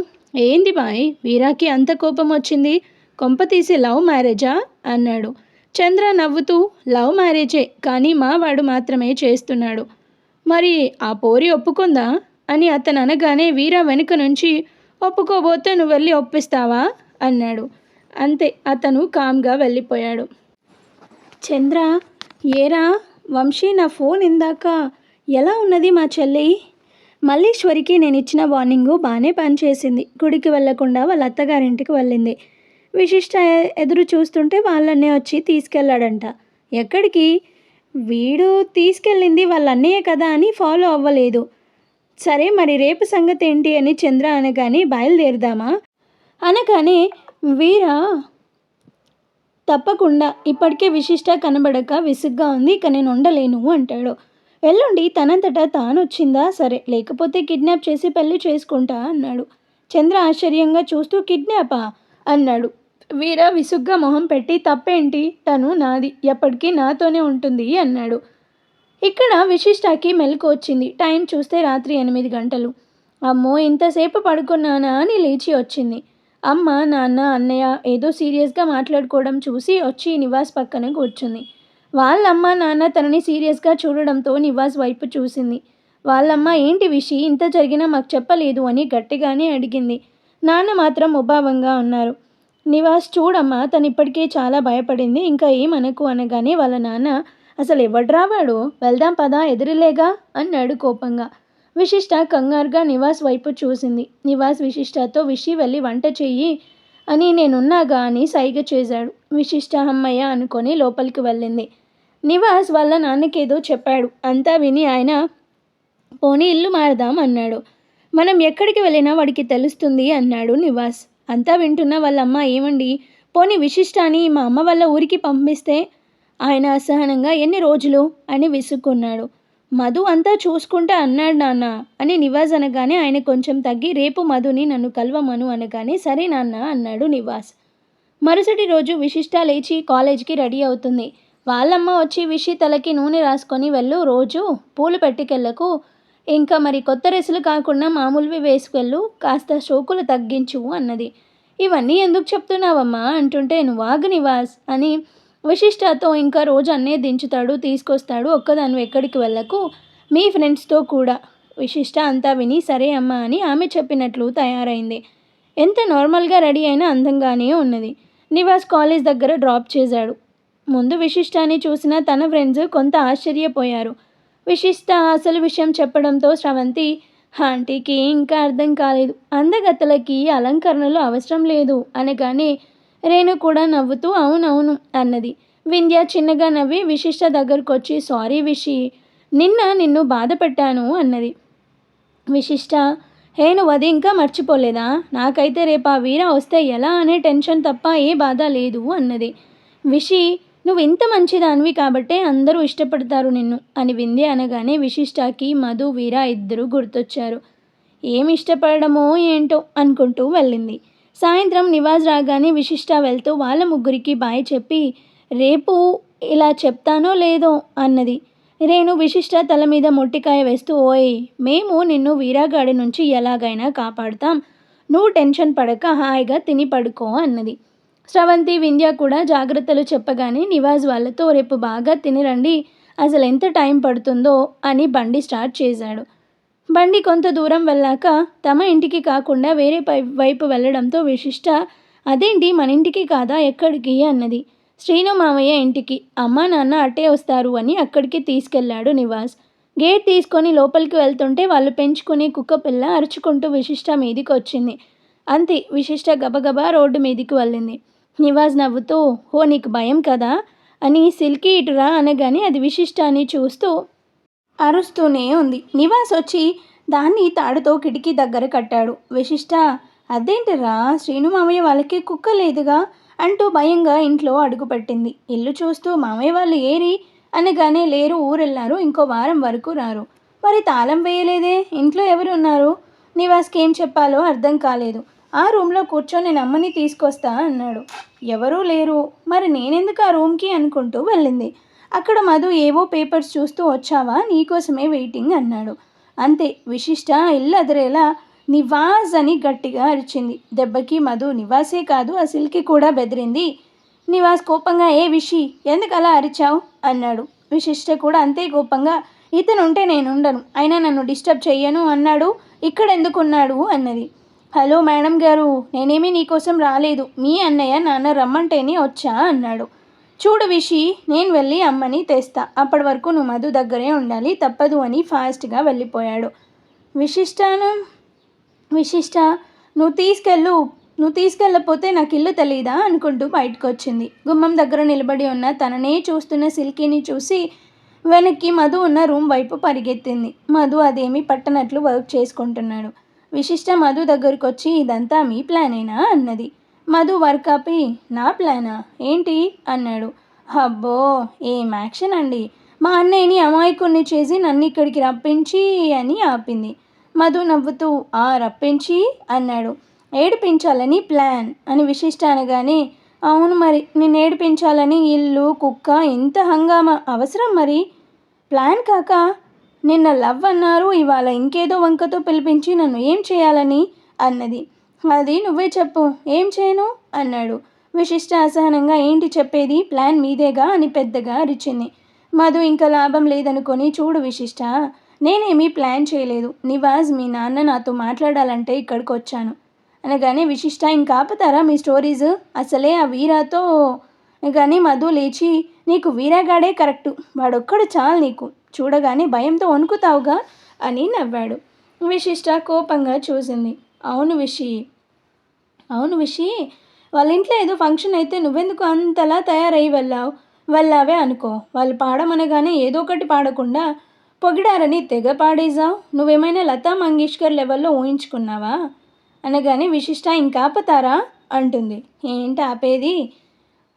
Speaker 1: ఏంది బాయ్ వీరాకి అంత కోపం వచ్చింది, కొంపతీసి లవ్ మ్యారేజా అన్నాడు. చంద్ర నవ్వుతూ, లవ్ మ్యారేజే, కానీ మావాడు మాత్రమే చేస్తున్నాడు. మరి ఆ పోరి ఒప్పుకుందా అని అతను అనగానే వీరా వెనుక నుంచి, ఒప్పుకోబోతే నువ్వు వెళ్ళి ఒప్పిస్తావా అన్నాడు. అంతే, అతను కామ్గా వెళ్ళిపోయాడు. చంద్ర, ఏరా వంశీ, నా ఫోన్ ఇందాక ఎలా ఉన్నది మా చెల్లి? మల్లీశ్వరికి నేను ఇచ్చిన వార్నింగు బాగానే పనిచేసింది. గుడికి వెళ్లకుండా వాళ్ళ అత్తగారింటికి వెళ్ళింది. విశిష్ట ఎదురు చూస్తుంటే వాళ్ళన్నే వచ్చి తీసుకెళ్ళాడంట. ఎక్కడికి? వీడు తీసుకెళ్ళింది వాళ్ళ అన్నయ్య కదా అని ఫాలో అవ్వలేదు. సరే మరి రేపు సంగతి ఏంటి అని చంద్ర అనగానే, బయలుదేరదామా అనగానే వీరా, తప్పకుండా, ఇప్పటికే విశిష్ట కనబడక విసుగ్గా ఉంది, ఇక నేను ఉండలేను అంటాడు. ఎల్లుండి తనంతటా తానొచ్చిందా? సరే, లేకపోతే కిడ్నాప్ చేసి పెళ్లి చేసుకుంటా అన్నాడు. చంద్ర ఆశ్చర్యంగా చూస్తూ, కిడ్నాపా అన్నాడు. వీరా విసుగ్గా మొహం పెట్టి, తప్పేంటి, తను నాది, ఎప్పటికీ నాతోనే ఉంటుంది అన్నాడు. ఇక్కడ విశిష్టకి మెలకు వచ్చింది. టైం చూస్తే రాత్రి 8 గంటలు. అమ్మో, ఇంతసేపు పడుకున్నానా అని లేచి వచ్చింది. అమ్మ, నాన్న, అన్నయ్య ఏదో సీరియస్గా మాట్లాడుకోవడం చూసి వచ్చి నివాస్ పక్కన కూర్చుంది. వాళ్ళమ్మ నాన్న తనని సీరియస్గా చూడడంతో నివాస్ వైపు చూసింది. వాళ్ళమ్మ, ఏంటి విషి, ఇంత జరిగినా మాకు చెప్పలేదు అని గట్టిగానే అడిగింది. నాన్న మాత్రం ముభావంగా ఉన్నారు. నివాస్, చూడమ్మా, తను ఇప్పటికే చాలా భయపడింది, ఇంకా ఏమనకు అనగానే వాళ్ళ నాన్న, అసలు ఎవడ్రావాడు, వెళ్దాం పదా, ఎదురులేగా అన్నాడు కోపంగా. విశిష్ట కంగారుగా నివాస్ వైపు చూసింది. నివాస్ విశిష్టతో, విషి వెళ్ళి వంట చెయ్యి అని నేనున్నాగా అని సైగ చేశాడు. విశిష్ట అమ్మయ్య అనుకొని లోపలికి వెళ్ళింది. నివాస్ వాళ్ళ నాన్నకేదో చెప్పాడు. అంతా విని ఆయన, పోనీ ఇల్లు మారదాం అన్నాడు. మనం ఎక్కడికి వెళ్ళినా వాడికి తెలుస్తుంది అన్నాడు నివాస్. అంతా వింటున్న వాళ్ళమ్మ, ఏమండి, పోనీ విశిష్టాని మా అమ్మ వాళ్ళ ఊరికి పంపిస్తే? ఆయన అసహనంగా, ఎన్ని రోజులు అని విసుక్కున్నాడు. మధు అంతా చూసుకుంటా అన్నాడు నాన్న అని నివాస్ అనగానే ఆయన కొంచెం తగ్గి, రేపు మధుని నన్ను కలవమను అనగానే, సరే నాన్న అన్నాడు నివాస్. మరుసటి రోజు విశిష్ట లేచి కాలేజ్కి రెడీ అవుతుంది. వాళ్ళమ్మ వచ్చి, విషి తలకి నూనె రాసుకొని వెళ్ళు, రోజు పూలు పెట్టుకెళ్ళకు, ఇంకా మరి కొత్త డ్రెస్సులు కాకుండా మామూలువి వేసుకెళ్ళు, కాస్త షోకులు తగ్గించు అన్నది. ఇవన్నీ ఎందుకు చెప్తున్నావమ్మా అంటుంటే, నువ్వు ఆగు నివాస్ అని విశిష్టతో, ఇంకా రోజు అన్నే దించుతాడు, తీసుకొస్తాడు, ఒక్కదాన్ని ఎక్కడికి వెళ్ళకు, మీ ఫ్రెండ్స్తో కూడా. విశిష్ట అంతా విని సరే అమ్మా అని ఆమె చెప్పినట్లు తయారైంది. ఎంత నార్మల్గా రెడీ అయినా అందంగానే ఉన్నది. నివాస్ కాలేజ్ దగ్గర డ్రాప్ చేశాడు. ముందు విశిష్టాన్ని చూసిన తన ఫ్రెండ్స్ కొంత ఆశ్చర్యపోయారు. విశిష్ట అసలు విషయం చెప్పడంతో స్రవంతి, ఆంటీకి ఇంకా అర్థం కాలేదు, అందగత్తలకి అలంకరణలు అవసరం లేదు అనగానే రేణు కూడా నవ్వుతూ అవునవును అన్నది. వింధ్య చిన్నగా నవ్వి విశిష్ట దగ్గరకు వచ్చి, సారీ విషి, నిన్ను బాధ పెట్టాను అన్నది. విశిష్ట, నువ్వు అది ఇంకా మర్చిపోలేదా? నాకైతే రేపు ఆ వీర వస్తే ఎలా అనే టెన్షన్ తప్ప ఏ బాధ లేదు అన్నది. విషి, నువ్వు ఇంత మంచిదానివి కాబట్టే అందరూ ఇష్టపడతారు నిన్ను అని వింధ్య అనగానే విశిష్టకి మధు, వీర ఇద్దరు గుర్తొచ్చారు. ఏమి ఇష్టపడమో ఏంటో అనుకుంటూ వెళ్ళింది. సాయంత్రం నివాస్ రాగానే విశిష్ట వెళ్తూ వాళ్ళ ముగ్గురికి బాయ్ చెప్పి, రేపు ఇలా చెప్తానో లేదో అన్నది. రేణు విశిష్ట తల మీద మొట్టికాయ వేస్తూ, ఓయ్, మేము నిన్ను వీరాగాడి నుంచి ఎలాగైనా కాపాడుతాం, నువ్వు టెన్షన్ పడక హాయిగా తిని పడుకో అన్నది. స్రవంతి, వింధ్య కూడా జాగ్రత్తలు చెప్పగానే నివాస్ వాళ్ళతో, రేపు బాగా తినిరండి, అసలు ఎంత టైం పడుతుందో అని బండి స్టార్ట్ చేశాడు. బండి కొంత దూరం వెళ్ళాక తమ ఇంటికి కాకుండా వేరే వైపు వెళ్ళడంతో విశిష్ట, అదేంటి మన ఇంటికి కాదా, ఎక్కడికి అన్నది. శ్రీను మామయ్య ఇంటికి. అమ్మా నాన్న అటే వస్తారు అని అక్కడికి తీసుకెళ్లాడు నివాస్. గేట్ తీసుకొని లోపలికి వెళ్తుంటే వాళ్ళు పెంచుకునే కుక్క పిల్ల అరుచుకుంటూ విశిష్ట మీదికి వచ్చింది. అంతే, విశిష్ట గబగబా రోడ్డు మీదికి వెళ్ళింది. నివాస్ నవ్వుతూ, "ఓ నీకు భయం కదా" అని సిల్కీ ఇటురా అనగానే అది విశిష్ట అని చూస్తూ అరుస్తూనే ఉంది. నివాస్ వచ్చి దాన్ని తాడుతో కిటికీ దగ్గర కట్టాడు. విశిష్ట, "అదేంటిరా, శ్రీను మామయ్య వాళ్ళకి కుక్క లేదుగా" అంటూ భయంగా ఇంట్లో అడుగుపెట్టింది. ఇల్లు చూస్తూ, "మామయ్య వాళ్ళు ఏరి" అనగానే, "లేరు, ఊరెళ్ళారు, ఇంకో వారం వరకు రారు." "మరి తాళం వేయలేదే, ఇంట్లో ఎవరు ఉన్నారు?" నివాస్కి ఏం చెప్పాలో అర్థం కాలేదు. "ఆ రూమ్లో కూర్చో, నేను అమ్మని తీసుకొస్తా" అన్నాడు. "ఎవరూ లేరు." "మరి నేనెందుకు ఆ రూమ్కి" అనుకుంటూ వెళ్ళింది. అక్కడ మధు ఏవో పేపర్స్ చూస్తూ, "వచ్చావా, నీకోసమే వెయిటింగ్" అన్నాడు. అంతే, విశిష్ట ఇల్లు అదిరేలా నివాస్ అని గట్టిగా అరిచింది. దెబ్బకి మధు నివాసే కాదు ఆ సిల్కి కూడా బెదిరింది. నివాస్ కోపంగా, "ఏ విషి, ఎందుకు అలా అరిచావు" అన్నాడు. విశిష్ట కూడా అంతే కోపంగా, "ఇతనుంటే నేనుండను, అయినా నన్ను డిస్టర్బ్ చెయ్యను అన్నాడు, ఇక్కడెందుకున్నాడు" అన్నది. "హలో మేడం గారు, నేనేమీ నీకోసం రాలేదు, మీ అన్నయ్య నాన్న రమ్మంటేనే వచ్చా" అన్నాడు. "చూడు విషి, నేను వెళ్ళి అమ్మని తెస్తా, అప్పటి వరకు నువ్వు మధు దగ్గరే ఉండాలి, తప్పదు" అని ఫాస్ట్గా వెళ్ళిపోయాడు. విశిష్టాను విశిష్ట, నువ్వు తీసుకెళ్ళకపోతే నాకు ఇల్లు తెలీదా" అనుకుంటూ బయటకు వచ్చింది. గుమ్మం దగ్గర నిలబడి ఉన్న తననే చూస్తున్న సిల్కీని చూసి వెనక్కి మధు ఉన్న రూమ్ వైపు పరిగెత్తింది. మధు అదేమీ పట్టనట్లు వర్క్ చేసుకుంటున్నాడు. విశిష్ట మధు దగ్గరకు వచ్చి, "ఇదంతా మీ ప్లానేనా" అన్నది. మధు వర్క్ ఆపి, "నా ప్లానా ఏంటి" అన్నాడు. "అబ్బో, ఏం యాక్షన్ అండి, మా అన్నయ్యని అమాయకుణ్ణి చేసి నన్ను ఇక్కడికి రప్పించి" అని ఆపింది. మధు నవ్వుతూ, "ఆ రప్పించి" అన్నాడు. "ఏడిపించాలని ప్లాన్" అని విశిష్ట అనగానే, "అవును మరి, నిన్ను ఏడిపించాలని ఇల్లు, కుక్క, ఇంత హంగామా అవసరం మరి? ప్లాన్ కాక నిన్న లవ్ అన్నారు, ఇవాళ ఇంకేదో వంకతో పిలిపించి నన్ను ఏం చేయాలని" అన్నది. "అది నువ్వే చెప్పు, ఏం చేయను" అన్నాడు. విశిష్ట అసహనంగా, "ఏంటి చెప్పేది, ప్లాన్ మీదేగా" అని పెద్దగా అరిచింది. మధు ఇంకా లాభం లేదనుకొని, "చూడు విశిష్ట, నేనేమీ ప్లాన్ చేయలేదు, నివాస్ మీ నాన్న నాతో మాట్లాడాలంటే ఇక్కడికి వచ్చాను" అనగానే, "విశిష్ట, ఇంకా ఆపుతారా మీ స్టోరీస్, అసలే ఆ వీరాతో" కానీ మధు లేచి, "నీకు వీరాగాడే కరెక్టు, వాడొక్కడు చాలు నీకు, చూడగానే భయంతో వణుకుతావుగా" అని నవ్వాడు. విశిష్ట కోపంగా చూసింది. అవును విషి, వాళ్ళ ఇంట్లో ఏదో ఫంక్షన్ అయితే నువ్వెందుకు అంతలా తయారై వెళ్ళావే అనుకో, వాళ్ళు పాడమనగానే ఏదో ఒకటి పాడకుండా పొగిడారని తెగ పాడేశావు, నువ్వేమైనా లతా మంగేష్కర్ లెవెల్లో ఊహించుకున్నావా" అనగానే, "విశిష్ట, ఇంకాపతారా" అంటుంది. "ఏంటి ఆపేది,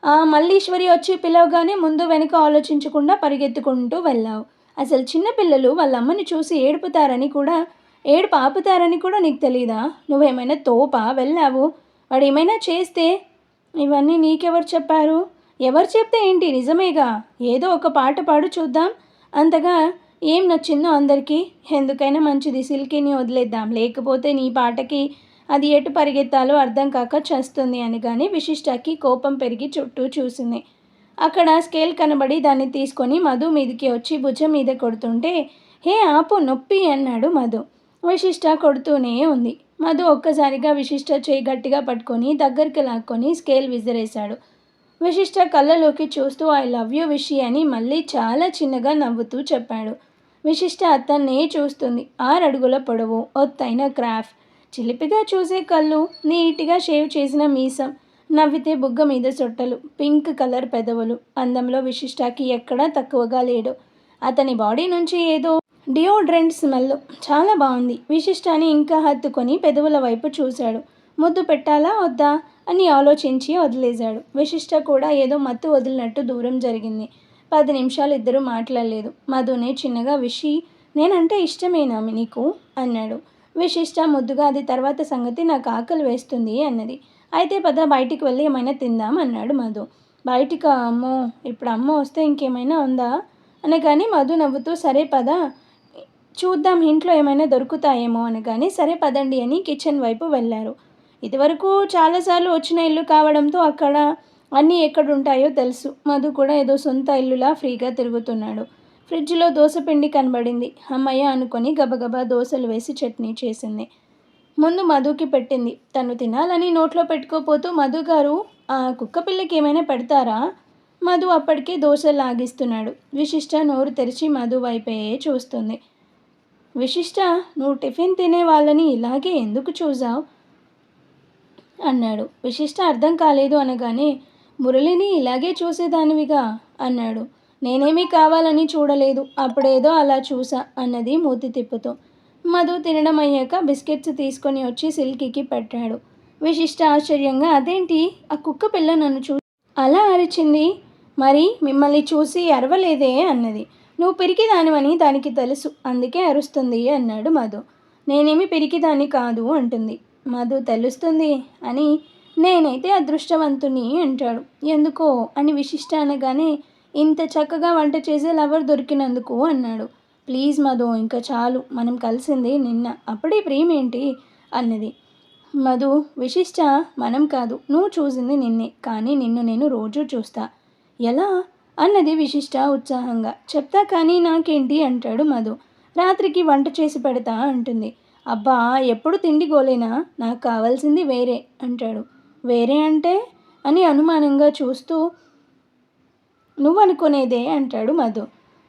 Speaker 1: ఆ మల్లీశ్వరి వచ్చి పిలవగానే ముందు వెనుక ఆలోచించకుండా పరిగెత్తుకుంటూ వెళ్ళావు. అసలు చిన్నపిల్లలు వాళ్ళ అమ్మని చూసి ఏడుపు ఆపుతారని కూడా నీకు తెలీదా? నువ్వేమైనా తోపా, వెళ్ళావు, వాడు ఏమైనా చేస్తే" "ఇవన్నీ నీకెవరు చెప్పారు?" "ఎవరు చెప్తే ఏంటి, నిజమేగా, ఏదో ఒక పాట పాడు చూద్దాం, అంతగా ఏం నచ్చిందో అందరికీ, ఎందుకైనా మంచిది సిల్కీని వదిలేద్దాం, లేకపోతే నీ పాటకి అది ఎటు పరిగెత్తాలో అర్థం కాక చస్తుంది" అనగానే విశిష్టకి కోపం పెరిగి చుట్టూ చూసింది. అక్కడ స్కేల్ కనబడి దాన్ని తీసుకొని మధు మీదికి వచ్చి భుజం మీద కొడుతుంటే, "హే ఆపు, నొప్పి" అన్నాడు మధు. విశిష్ట కొడుతూనే ఉంది. మధు ఒక్కసారిగా విశిష్ట చేయి గట్టిగా పట్టుకొని దగ్గరికి లాక్కొని స్కేల్ విసిరేశాడు. విశిష్ట కళ్ళలోకి చూస్తూ, "ఐ లవ్ యూ విషి" అని మళ్ళీ చాలా చిన్నగా నవ్వుతూ చెప్పాడు. విశిష్ట అతన్నే చూస్తుంది. 6 అడుగుల పొడవు, ఒత్తైన క్రాఫ్, చిలిపిగా చూసే కళ్ళు, నీట్గా షేవ్ చేసిన మీసం, నవ్వితే బుగ్గ మీద సొట్టలు, పింక్ కలర్ పెదవులు, అందంలో విశిష్టకి ఎక్కడా తక్కువగా లేడు. అతని బాడీ నుంచి ఏదో డియోడ్రెంట్ స్మెల్ చాలా బాగుంది. విశిష్టని ఇంకా హత్తుకొని పెదవుల వైపు చూశాడు. ముద్దు పెట్టాలా వద్దా అని ఆలోచించి వదిలేశాడు. విశిష్ట కూడా ఏదో మత్తు వదిలినట్టు దూరం జరిగింది. 10 నిమిషాలు ఇద్దరూ మాట్లాడలేదు. మధునే చిన్నగా, "విషి, నేనంటే ఇష్టమేనా నీకు" అన్నాడు. విశిష్ట ముద్దుగా, "అది తర్వాత సంగతి, నాకు ఆకలి వేస్తుంది" అన్నది. "అయితే పద, బయటికి వెళ్ళి ఏమైనా తిందాం" అన్నాడు మధు. "బయటికా, అమ్మో, ఇప్పుడు అమ్మ వస్తే ఇంకేమైనా ఉందా" అనగానే మధు నవ్వుతూ, "సరే పద, చూద్దాం, ఇంట్లో ఏమైనా దొరుకుతాయేమో" అనగానే, "సరే పదండి" అని కిచెన్ వైపు వెళ్ళారు. ఇదివరకు చాలాసార్లు వచ్చిన ఇల్లు కావడంతో అక్కడ అన్నీ ఎక్కడుంటాయో తెలుసు. మధు కూడా ఏదో సొంత ఇల్లులా ఫ్రీగా తిరుగుతున్నాడు. ఫ్రిడ్జ్లో దోసపిండి కనబడింది. అమ్మయ్య అనుకొని గబగబా దోశలు వేసి చట్నీ చేసింది. ముందు మధుకి పెట్టింది. తను తినాలని నోట్లో పెట్టుకోపోతూ, "మధు గారు, ఆ కుక్క పిల్లకి ఏమైనా పెడతారా" మధు అప్పటికే దోశలు లాగిస్తున్నాడు. విశిష్ట నోరు తెరిచి మధు వైపే చూస్తుంది. విశిష్ట, నువ్వు టిఫిన్ తినే వాళ్ళని ఇలాగే ఎందుకు చూసావు అన్నాడు. విశిష్ట అర్థం కాలేదు అనగానే, మురళిని ఇలాగే చూసేదానివిగా అన్నాడు. నేనేమీ కావాలని చూడలేదు, అప్పుడేదో అలా చూసా అన్నది మూతి తిప్పుతూ. మధు తినడం అయ్యాక బిస్కెట్స్ తీసుకొని వచ్చి సిల్కీకి పెట్టాడు. విశిష్ట ఆశ్చర్యంగా, అదేంటి ఆ కుక్క పిల్ల నన్ను అలా అరిచింది? మరి మిమ్మల్ని చూసి అరవలేదే అన్నది. నువ్వు పిరికిదానివని దానికి తెలుసు, అందుకే అరుస్తుంది అన్నాడు మధు. నేనేమి పిరికిదాన్ని కాదు అంటుంది. మధు తెలుస్తుంది అని. నేనైతే అదృష్టవంతుని అంటాడు. ఎందుకో అని విశిష్ట అనగానే, ఇంత చక్కగా వంట చేసే లవర్ దొరికినందుకు అన్నాడు. ప్లీజ్ మధు, ఇంకా చాలు, మనం కలిసింది నిన్న, అప్పుడే ప్రేమేంటి అన్నది. మధు, విశిష్ట, మనం కాదు, నువ్వు చూసింది నిన్నే, కానీ నిన్ను నేను రోజూ చూస్తా. ఎలా అన్నది విశిష్ట ఉత్సాహంగా. చెప్తా కానీ నాకేంటి అంటాడు మధు. రాత్రికి వంట చేసి పెడతా అంటుంది. అబ్బా, ఎప్పుడు తిండి గోలేనా, నాకు కావాల్సింది వేరే అంటాడు. వేరే అంటే అని అనుమానంగా చూస్తూ, నువ్వు అనుకునేదే అంటాడు మధు.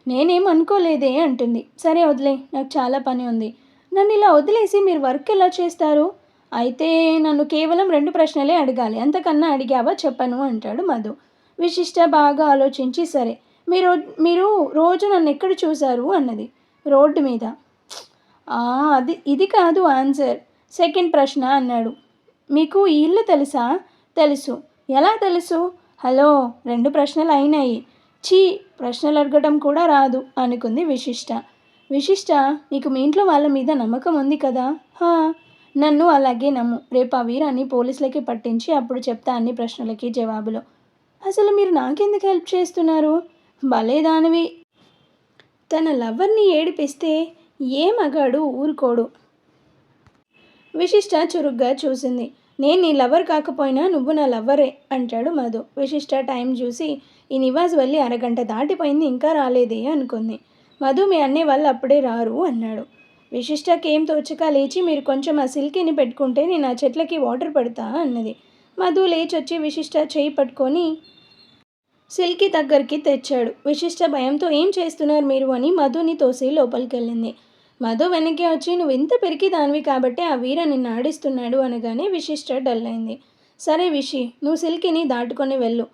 Speaker 1: నేనేం అనుకోలేదే అంటుంది. సరే వదిలే, నాకు చాలా పని ఉంది. నన్ను ఇలా వదిలేసి మీరు వర్క్ ఎలా చేస్తారు? అయితే నన్ను కేవలం 2 ప్రశ్నలే అడగాలి, అంతకన్నా అడిగావా చెప్పను అంటాడు మధు. విశిష్ట బాగా ఆలోచించి, సరే, మీరు మీరు రోజు నన్ను ఎక్కడ చూశారు అన్నది. రోడ్డు మీద. ఇది కాదు ఆన్సర్, సెకండ్ ప్రశ్న అన్నాడు. మీకు ఈ ఇల్లు తెలుసా? తెలుసు. ఎలా తెలుసు? హలో, 2 ప్రశ్నలు అయినాయి. చీ, ప్రశ్నలు అడగడం కూడా రాదు అనుకుంది విశిష్ట. విశిష్ట, నీకు మీ ఇంట్లో వాళ్ళ మీద నమ్మకం ఉంది కదా? నన్ను అలాగే నమ్ము. రేపు ఆ వీరాన్ని పోలీసులకి పట్టించి అప్పుడు చెప్తా అన్ని ప్రశ్నలకి జవాబులు. అసలు మీరు నాకెందుకు హెల్ప్ చేస్తున్నారు? భలేదానివి. తన లవ్వర్ని ఏడిపిస్తే ఏ మగాడు ఊరుకోడు. విశిష్ట చురుగ్గా చూసింది. నేను నీ లవర్ కాకపోయినా నువ్వు నా లవ్వరే అంటాడు మధు. విశిష్ట టైం చూసి, ఈ నివాస్ వెళ్ళి అరగంట దాటిపోయింది, ఇంకా రాలేదే అనుకుంది. మధు, మీ అన్నయ్య వాళ్ళు అప్పుడే రారు అన్నాడు. విశిష్టకి ఏం తోచక లేచి, మీరు కొంచెం ఆ సిల్కీని పెట్టుకుంటే నేను ఆ చెట్లకి వాటర్ పెడతా అన్నది. మధు లేచొచ్చి విశిష్ట చేయి పట్టుకొని సిల్కీ దగ్గరికి తెచ్చాడు. విశిష్ట భయంతో, ఏం చేస్తున్నారు మీరు అని మధుని తోసి లోపలికి వెళ్ళింది. మధు వెనక్కి వచ్చి, నువ్వు ఇంత పెరికి దానివి కాబట్టి ఆ వీర నిన్ను ఆడిస్తున్నాడు అనగానే విశిష్ట డల్ అయింది. సరే విషి, నువ్వు సిల్కీని దాటుకొని వెళ్ళు,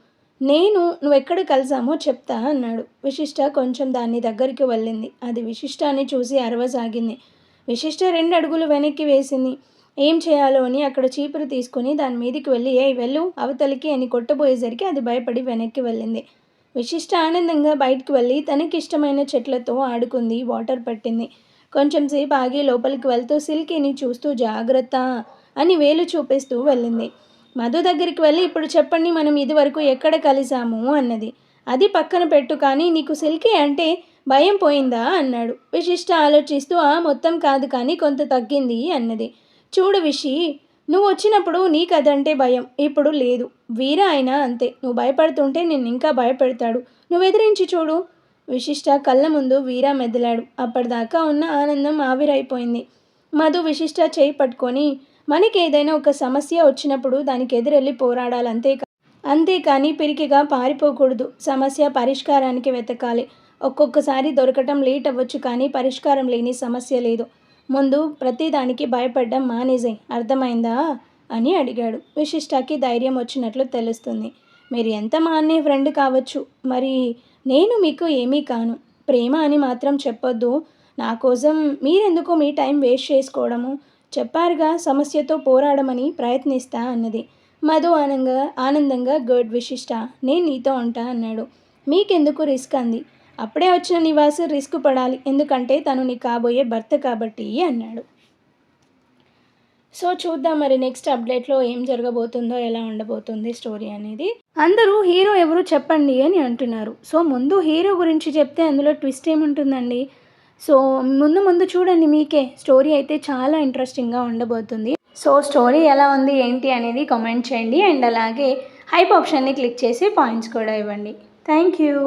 Speaker 1: నువ్వెక్కడ కలిసామో చెప్తా అన్నాడు. విశిష్ట కొంచెం దాన్ని దగ్గరికి వెళ్ళింది. అది విశిష్టాన్ని చూసి అరవసాగింది. విశిష్ట 2 అడుగులు వెనక్కి వేసింది. ఏం చేయాలో అని అక్కడ చీపురు తీసుకుని దాని మీదికి వెళ్ళి, వెళ్ళు అవతలికి అని కొట్టబోయేసరికి అది భయపడి వెనక్కి వెళ్ళింది. విశిష్ట ఆనందంగా బయటకు వెళ్ళి తనకిష్టమైన చెట్లతో ఆడుకుంది, వాటర్ పెట్టింది. కొంచెం సేపు ఆగి లోపలికి వెళ్తూ సిల్కీని చూస్తూ జాగ్రత్త అని వేలు చూపిస్తూ వెళ్ళింది. మధు దగ్గరికి వెళ్ళి, ఇప్పుడు చెప్పండి, మనం ఇదివరకు ఎక్కడ కలిసాము అన్నది. అది పక్కన పెట్టు, కానీ నీకు సిల్కీ అంటే భయం పోయిందా అన్నాడు. విశిష్ట ఆలోచిస్తూ, మొత్తం కాదు కానీ కొంత తగ్గింది అన్నది. చూడు విషి, నువ్వు వచ్చినప్పుడు నీకు అదంటే భయం, ఇప్పుడు లేదు. వీరా అయినా అంతే, నువ్వు భయపడుతుంటే నేను ఇంకా భయపెడతాడు. నువ్వు ఎదిరించి చూడు. విశిష్ట కళ్ళ ముందు వీరా మెదిలాడు. అప్పటిదాకా ఉన్న ఆనందం ఆవిరైపోయింది. మధు విశిష్ట చేయి పట్టుకొని, మనకి ఏదైనా ఒక సమస్య వచ్చినప్పుడు దానికి ఎదురెళ్ళి పోరాడాలి, అంతేకాని పిరికిగా పారిపోకూడదు. సమస్య పరిష్కారానికి వెతకాలి. ఒక్కొక్కసారి దొరకటం లేట్ అవ్వచ్చు, కానీ పరిష్కారం లేని సమస్య లేదు. ముందు ప్రతిదానికి భయపడ్డం మానేజే, అర్థమైందా అని అడిగాడు. విశిష్టకి ధైర్యం వచ్చినట్లు తెలుస్తుంది. మీరు ఎంత మా అన్నయ్య ఫ్రెండ్ కావచ్చు, మరి నేను మీకు ఏమీ కాను. ప్రేమ అని మాత్రం చెప్పొద్దు. నా కోసం మీరెందుకు మీ టైం వేస్ట్ చేసుకోవడము? చెప్పారుగా, సమస్యతో పోరాడమని ప్రయత్నిస్తా అన్నది. మధు ఆనందంగా గుడ్ విశిష్ట, నేను నీతో ఉంటా అన్నాడు. మీకెందుకు రిస్క్ అంది. అప్పుడే వచ్చిన నివాసు రిస్క్ పడాలి, ఎందుకంటే తను నీ కాబోయే భర్త కాబట్టి అన్నాడు. సో చూద్దాం మరి నెక్స్ట్ అప్డేట్లో ఏం జరగబోతుందో, ఎలా ఉండబోతుంది స్టోరీ అనేది. అందరూ హీరో ఎవరు చెప్పండి అని అంటున్నారు. సో ముందు హీరో గురించి చెప్తే అందులో ట్విస్ట్ ఏముంటుందండి? సో ముందు చూడండి, మీకే స్టోరీ అయితే చాలా ఇంట్రెస్టింగ్గా ఉండబోతుంది. సో స్టోరీ ఎలా ఉంది ఏంటి అనేది కామెంట్ చేయండి. అండ్ అలాగే హైప్ ఆప్షన్ని క్లిక్ చేసి పాయింట్స్ కూడా ఇవ్వండి. Thank you.